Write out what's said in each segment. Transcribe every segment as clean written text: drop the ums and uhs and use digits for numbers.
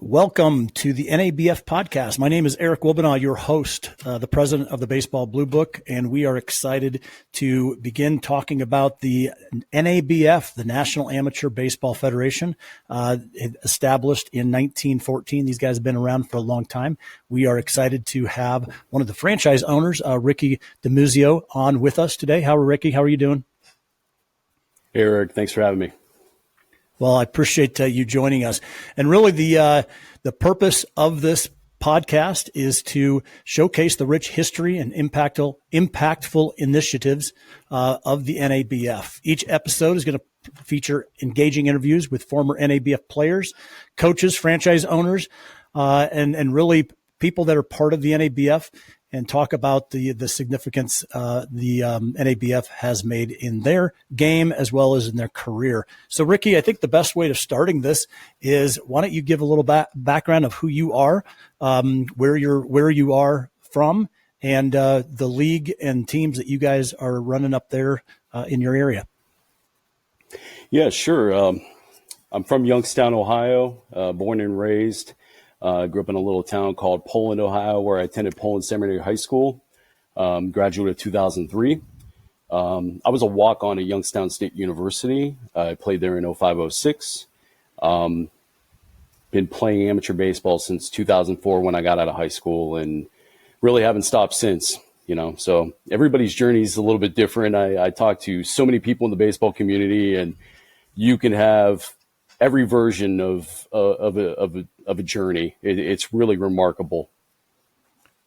Welcome to the NABF podcast. My name is Eric Wilbenaw, your host, the president of the Baseball Bluebook, and we are excited to begin talking about the NABF, the National Amateur Baseball Federation, established in 1914. These guys have been around for a long time. We are excited to have one of the franchise owners, Ricky DiMuzio, on with us today. Ricky, how are you doing? Hey, Eric, thanks for having me. Well, I appreciate you joining us. And really the purpose of this podcast is to showcase the rich history and impactful initiatives of the NABF. Each episode is going to feature engaging interviews with former NABF players, coaches, franchise owners, and really people that are part of the NABF, and talk about the significance the NABF has made in their game as well as in their career. So, Ricky, I think the best way of starting this is, why don't you give a little background of who you are, where you are from, and the league and teams that you guys are running up there in your area. Yeah, sure. I'm from Youngstown, Ohio, born and raised. Grew up in a little town called Poland, Ohio, where I attended Poland Seminary High School, graduated in 2003. I was a walk-on at Youngstown State University. I played there in 05-06. Been playing amateur baseball since 2004 when I got out of high school, and really haven't stopped since. So everybody's journey is a little bit different. I talk to so many people in the baseball community, and you can have every version of a journey. It's really remarkable.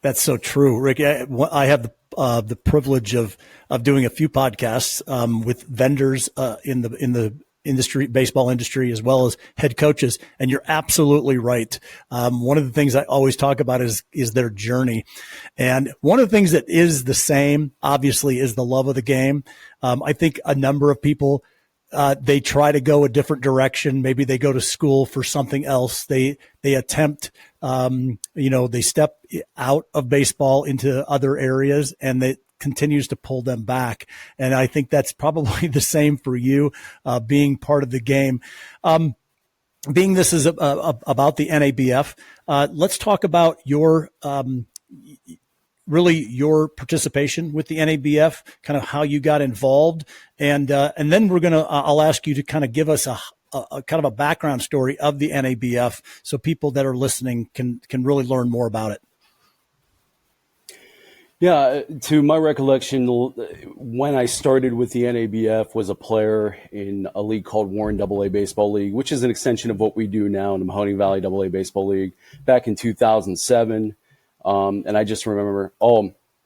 That's so true, Rick. I have the privilege of doing a few podcasts with vendors in the industry, baseball industry, as well as head coaches. And you're absolutely right. One of the things I always talk about is their journey. And one of the things that is the same, obviously, is the love of the game. I think a number of people, they try to go a different direction. Maybe they go to school for something else. They attempt, they step out of baseball into other areas, and it continues to pull them back. And I think that's probably the same for you, being part of the game. Being this is about the NABF, let's talk about your participation with the NABF, kind of how you got involved. And then I'll ask you to kind of give us a kind of a background story of the NABF, so people that are listening can really learn more about it. Yeah, to my recollection, when I started with the NABF, was a player in a league called Warren AA Baseball League, which is an extension of what we do now in the Mahoning Valley AA Baseball League, back in 2007. And I just remember,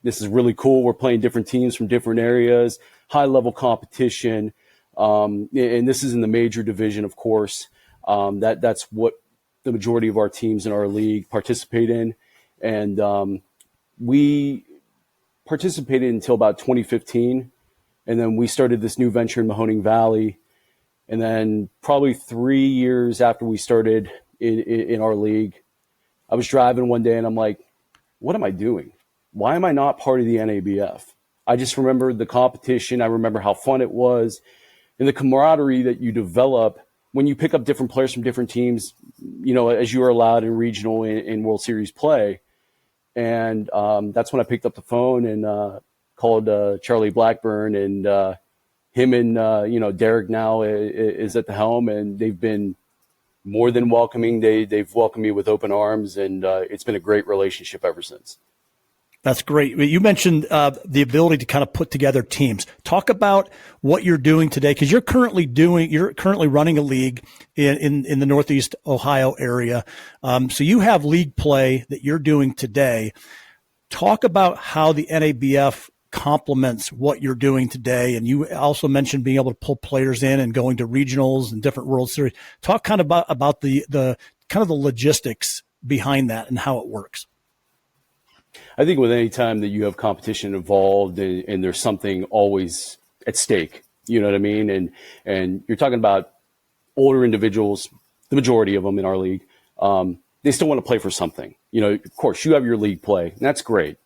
this is really cool. We're playing different teams from different areas, high-level competition. And this is in the major division, of course. That's what the majority of our teams in our league participate in. And we participated until about 2015. And then we started this new venture in Mahoning Valley. And then probably 3 years after we started in our league, I was driving one day and I'm like, what am I doing? Why am I not part of the NABF? I just remember the competition. I remember how fun it was, and the camaraderie that you develop when you pick up different players from different teams, as you are allowed in regional and World Series play. And that's when I picked up the phone and called Charlie Blackburn, and him and, Derek now is at the helm, and they've been more than welcoming. They've welcomed me with open arms, and it's been a great relationship ever since. That's great. You mentioned the ability to kind of put together teams. Talk about what you're doing today, because you're currently running a league in the Northeast Ohio area. So you have league play that you're doing today. Talk about how the NABF complements what you're doing today. And you also mentioned being able to pull players in and going to regionals and different World Series. Talk kind of about the kind of the logistics behind that and how it works. I think with any time that you have competition involved and there's something always at stake, you know what I mean? And you're talking about older individuals, the majority of them in our league, they still want to play for something. Of course, you have your league play, and that's great.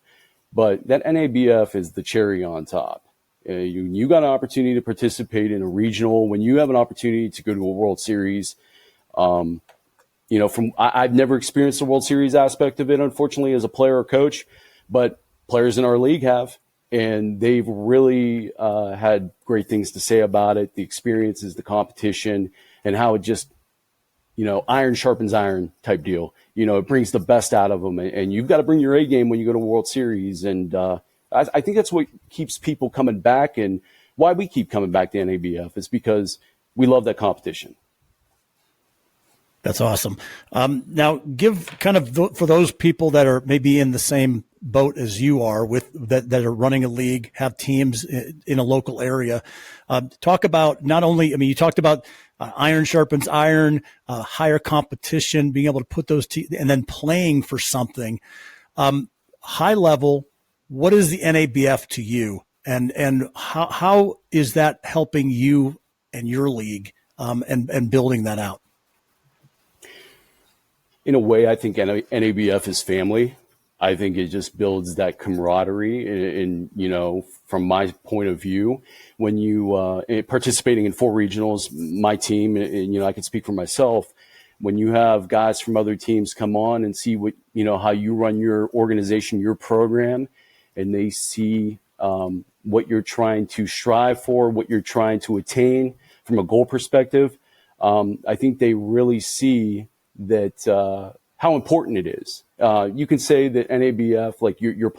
But that NABF is the cherry on top. You got an opportunity to participate in a regional, when you have an opportunity to go to a World Series, I've never experienced the World Series aspect of it, unfortunately, as a player or coach, but players in our league have, and they've really had great things to say about it, the experiences, the competition, and how it just, iron sharpens iron type deal. It brings the best out of them, and you've got to bring your A game when you go to World Series. And I think that's what keeps people coming back, and why we keep coming back to NABF is because we love that competition. That's awesome. Now, give kind of for those people that are maybe in the same boat as you are with that are running a league, have teams in a local area. Talk about not only, you talked about iron sharpens iron, higher competition, being able to put those and then playing for something. High level, what is the NABF to you, and how is that helping you and your league and building that out? In a way, I think NABF is family. I think it just builds that camaraderie. And from my point of view, when you participating in 4 regionals, my team, and I can speak for myself, when you have guys from other teams come on and see what, how you run your organization, your program, and they see what you're trying to strive for, what you're trying to attain from a goal perspective, I think they really see that how important it is. You can say that NABF, like you're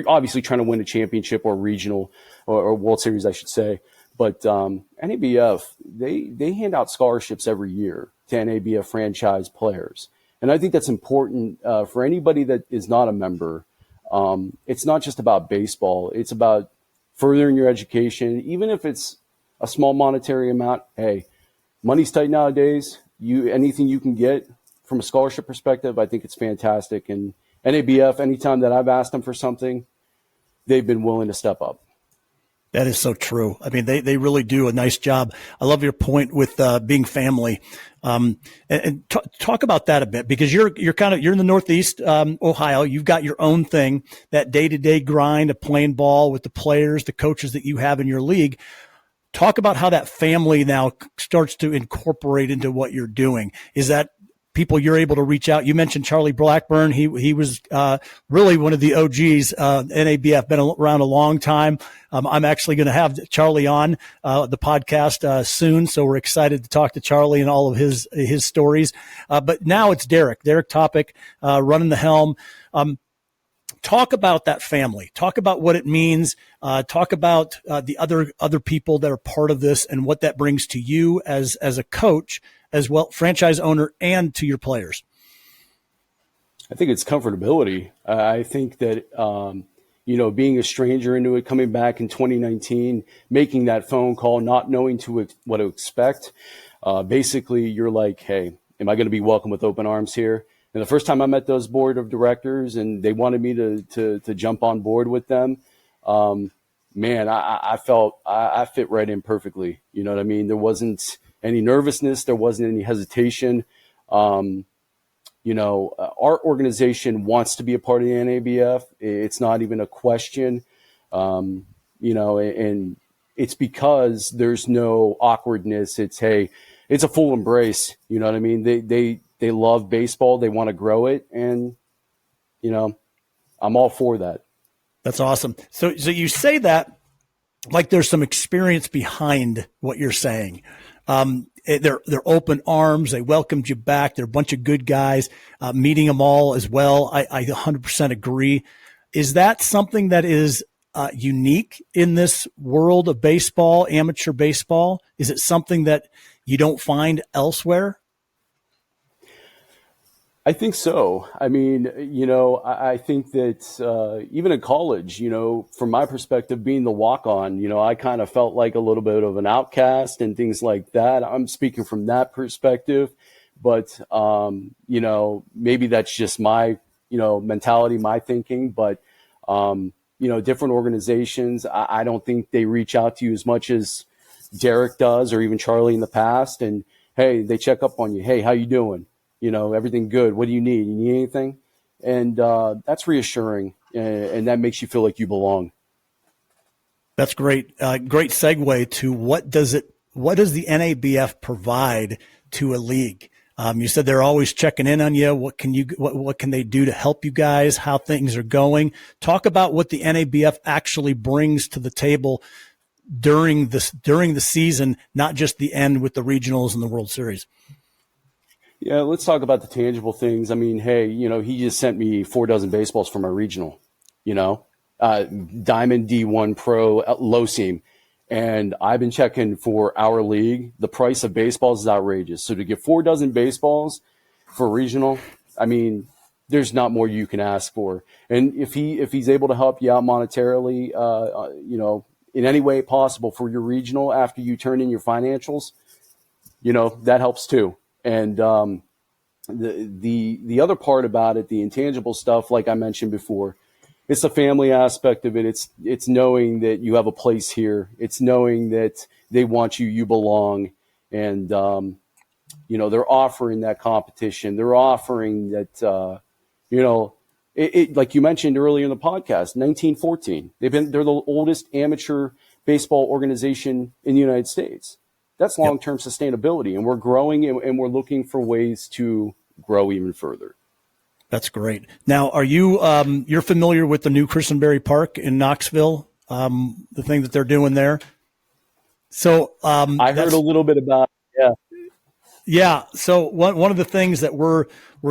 obviously trying to win a championship or regional or World Series, I should say. But NABF, they hand out scholarships every year to NABF franchise players. And I think that's important for anybody that is not a member. It's not just about baseball. It's about furthering your education, even if it's a small monetary amount. Hey, money's tight nowadays. Anything you can get from a scholarship perspective, I think it's fantastic. And NABF, anytime that I've asked them for something, they've been willing to step up. That is so true. They really do a nice job. I love your point with being family. And talk about that a bit, because you're in the Northeast Ohio. You've got your own thing, that day-to-day grind of playing ball with the players, the coaches that you have in your league. Talk about how that family now starts to incorporate into what you're doing. Is that people you're able to reach out? You mentioned Charlie Blackburn. He was really one of the OGs. NABF, been around a long time. I'm actually going to have Charlie on the podcast soon, so we're excited to talk to Charlie and all of his stories. But now it's Derek Topic running the helm. Talk about that family. Talk about what it means. Talk about the other people that are part of this and what that brings to you as a coach, as well, franchise owner, and to your players. I think it's comfortability. I think that, being a stranger into it, coming back in 2019, making that phone call, not knowing what to expect. Basically, you're like, hey, am I going to be welcomed with open arms here? And the first time I met those board of directors and they wanted me to jump on board with them, man, I felt I fit right in perfectly. You know what I mean? There wasn't any nervousness. There wasn't any hesitation. Our organization wants to be a part of the NABF. It's not even a question, and it's because there's no awkwardness. It's, hey, it's a full embrace. You know what I mean? They love baseball. They want to grow it. And, I'm all for that. That's awesome. So you say that like there's some experience behind what you're saying. They're open arms. They welcomed you back. They're a bunch of good guys, meeting them all as well. I 100% agree. Is that something that is unique in this world of baseball, amateur baseball? Is it something that you don't find elsewhere? I think so. I mean, I think that even in college, from my perspective, being the walk-on, I kind of felt like a little bit of an outcast and things like that. I'm speaking from that perspective, but, maybe that's just my, mentality, my thinking. But, different organizations, I don't think they reach out to you as much as Derek does, or even Charlie in the past. And, hey, they check up on you. Hey, how you doing? Everything good. What do you need? You need anything? And that's reassuring, and that makes you feel like you belong. That's great. Great segue to what does the NABF provide to a league? You said they're always checking in on you. What can they do to help you guys? How things are going? Talk about what the NABF actually brings to the table during the season, not just the end with the regionals and the World Series. Yeah, let's talk about the tangible things. I mean, hey, he just sent me 4 dozen baseballs for my regional, Diamond D1 Pro low seam. And I've been checking for our league. The price of baseballs is outrageous. So to get 4 dozen baseballs for regional, I mean, there's not more you can ask for. And if he's able to help you out monetarily, in any way possible for your regional after you turn in your financials, that helps too. And the other part about it, the intangible stuff, like I mentioned before, it's the family aspect of it. It's knowing that you have a place here. It's knowing that they want you, you belong, and they're offering that competition. They're offering that like you mentioned earlier in the podcast, 1914. They're the oldest amateur baseball organization in the United States. That's long-term sustainability, and we're growing, and we're looking for ways to grow even further. That's great. Now, are you you're familiar with the new Christenberry Park in Knoxville? The thing that they're doing there. So I heard a little bit about it, yeah. Yeah. So one of the things that we're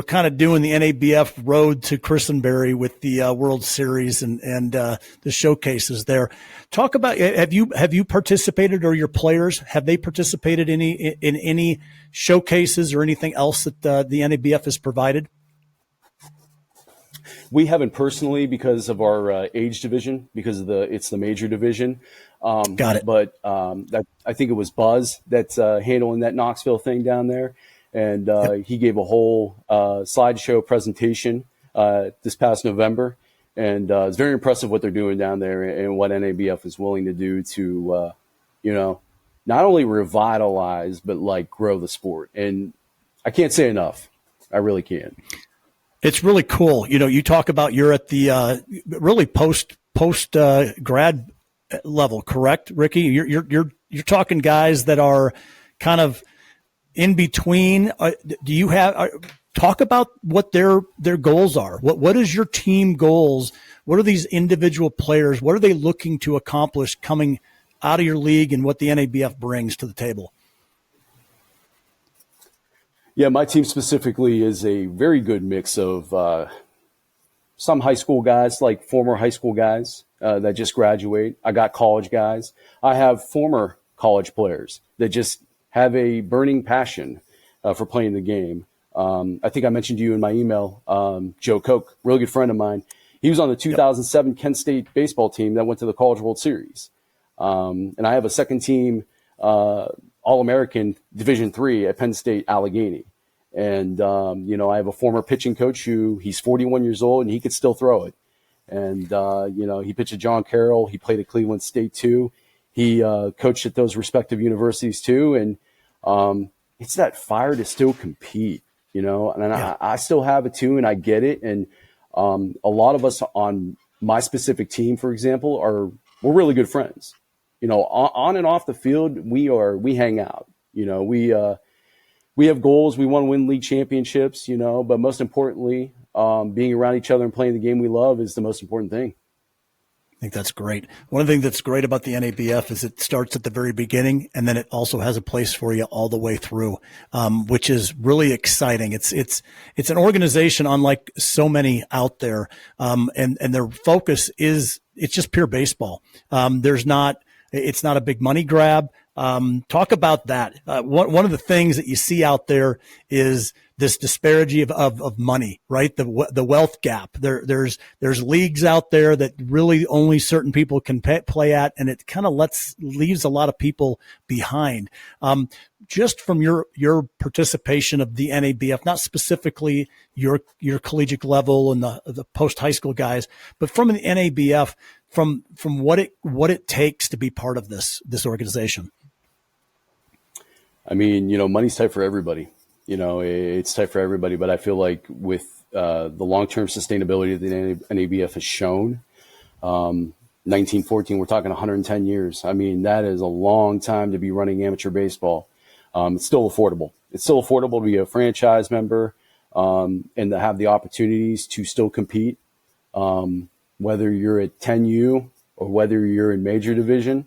kind of doing the NABF road to Christenberry with the World Series and the showcases there. Talk about, have you participated, or your players, have they participated in any showcases or anything else that the NABF has provided? We haven't personally because of our age division, because it's the major division. Got it. But I think it was Buzz that's handling that Knoxville thing down there, and he gave a whole slideshow presentation this past November, and it's very impressive what they're doing down there and what NABF is willing to do to, not only revitalize but like grow the sport. And I can't say enough. I really can't. It's really cool. You talk about you're at the really post grad level, correct, Ricky? You're talking guys that are kind of in between. Do you have talk about what their goals are? What is your team goals? What are these individual players? What are they looking to accomplish coming out of your league, and what the NABF brings to the table? Yeah, my team specifically is a very good mix of some high school guys, like former high school guys that just graduate. I got college guys. I have former college players that just have a burning passion for playing the game. I think I mentioned to you in my email, Joe Koch, really good friend of mine. He was on the 2007 Kent State baseball team that went to the College World Series. And I have a second team All-American Division III at Penn State Allegheny. And, I have a former pitching coach he's 41 years old and he could still throw it. And, he pitched at John Carroll. He played at Cleveland State too. He coached at those respective universities too. And it's that fire to still compete, and I still have it too, and I get it. And a lot of us on my specific team, for example, we're really good friends. On and off the field, we hang out. We have goals. We want to win league championships, but most importantly, being around each other and playing the game we love is the most important thing. I think that's great. One thing that's great about the NABF is it starts at the very beginning, and then it also has a place for you all the way through, which is really exciting. It's an organization unlike so many out there, and their focus is it's just pure baseball. It's not a big money grab. Talk about that. One of the things that you see out there is this disparity of money, right? The wealth gap. There's leagues out there that really only certain people can play at, and it kind of leaves a lot of people behind. Just from your participation of the NABF, not specifically your collegiate level and the post high school guys, but from the NABF, from what it takes to be part of this organization. I mean, money's tight for everybody. It's tight for everybody, but I feel like with the long-term sustainability that the NABF has shown, 1914, we're talking 110 years. I mean, that is a long time to be running amateur baseball. It's still affordable. it's still affordable to be a franchise member, and to have the opportunities to still compete, whether you're at 10U or whether you're in major division.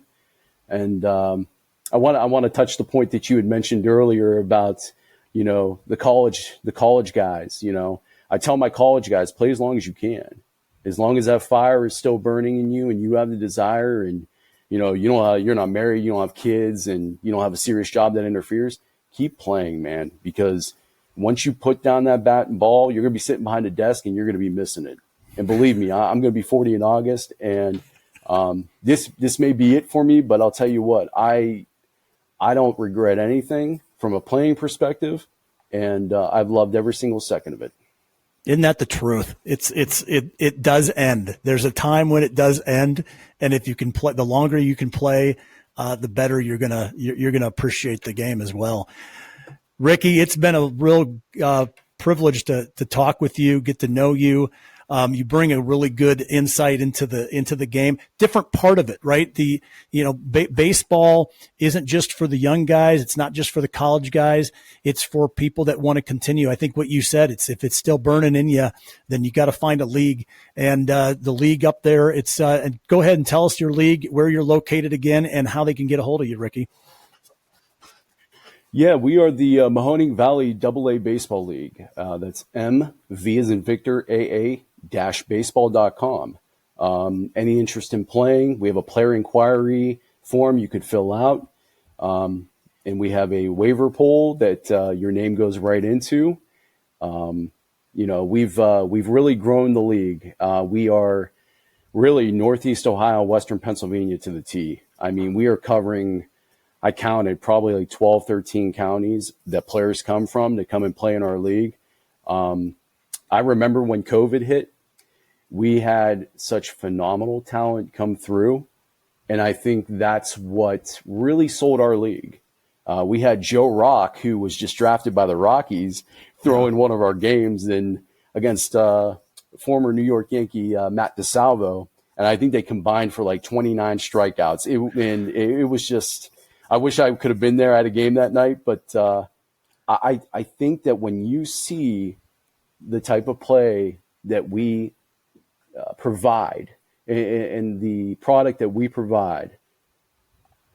And I want to touch the point that you had mentioned earlier about, the college guys. I tell my college guys, play as long as you can, as long as that fire is still burning in you and you have the desire, and you're not married, you don't have kids, and you don't have a serious job that interferes. Keep playing, man, because once you put down that bat and ball, you're going to be sitting behind a desk and you're going to be missing it. And believe me, I'm going to be 40 in August, and this may be it for me, but I'll tell you what, I don't regret anything from a playing perspective, and I've loved every single second of it. Isn't that the truth? It does end. There's a time when it does end, and if you can play, the longer you can play, the better you're gonna appreciate the game as well. Ricky, it's been a real privilege to talk with you, get to know you. You bring a really good insight into the game. Different part of it, right? Baseball isn't just for the young guys. It's not just for the college guys. It's for people that want to continue. I think what you said, if it's still burning in you, then you got to find a league. And the league up there, and go ahead and tell us your league, where you're located again, and how they can get a hold of you, Ricky. Yeah, we are the Mahoning Valley AA Baseball League. That's MV as in Victor, AA-baseball.com. Any interest in playing, we have a player inquiry form you could fill out. And we have a waiver pool that your name goes right into. We've really grown the league. We are really Northeast Ohio, Western Pennsylvania to the T. I mean, we are covering, I counted probably like 12, 13 counties that players come from to come and play in our league. I remember when COVID hit, we had such phenomenal talent come through, and I think that's what really sold our league. We had Joe Rock, who was just drafted by the Rockies, throw in one of our games against former New York Yankee Matt DeSalvo, and I think they combined for like 29 strikeouts. It was just, I wish I could have been there at a game that night, but I think that when you see the type of play that we provide and the product that we provide,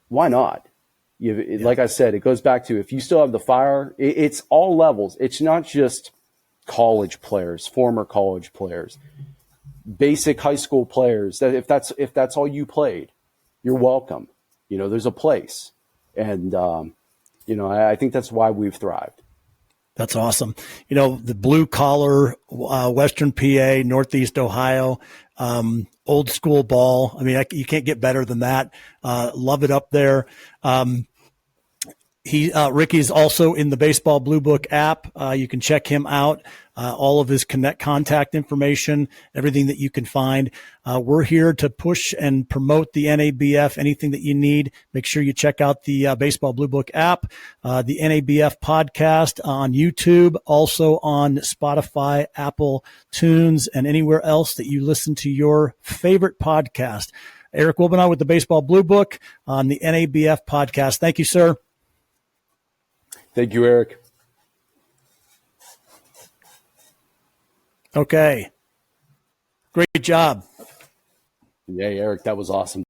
why not? Like I said, it goes back to, if you still have the fire, it's all levels. It's not just college players, former college players, basic high school players. That if that's all you played, you're welcome. There's a place, and I think that's why we've thrived. That's awesome. The blue collar, Western PA, Northeast Ohio, old school ball. I mean, you can't get better than that. Love it up there. Ricky's also in the Baseball Bluebook app. You can check him out. All of his contact information, everything that you can find. We're here to push and promote the NABF. Anything that you need, make sure you check out the Baseball Bluebook app, the NABF podcast on YouTube, also on Spotify, Apple Tunes, and anywhere else that you listen to your favorite podcast. Eric Wilbenow with the Baseball Bluebook on the NABF podcast. Thank you, sir. Thank you, Eric. Okay. Great job. Yeah, Eric, that was awesome.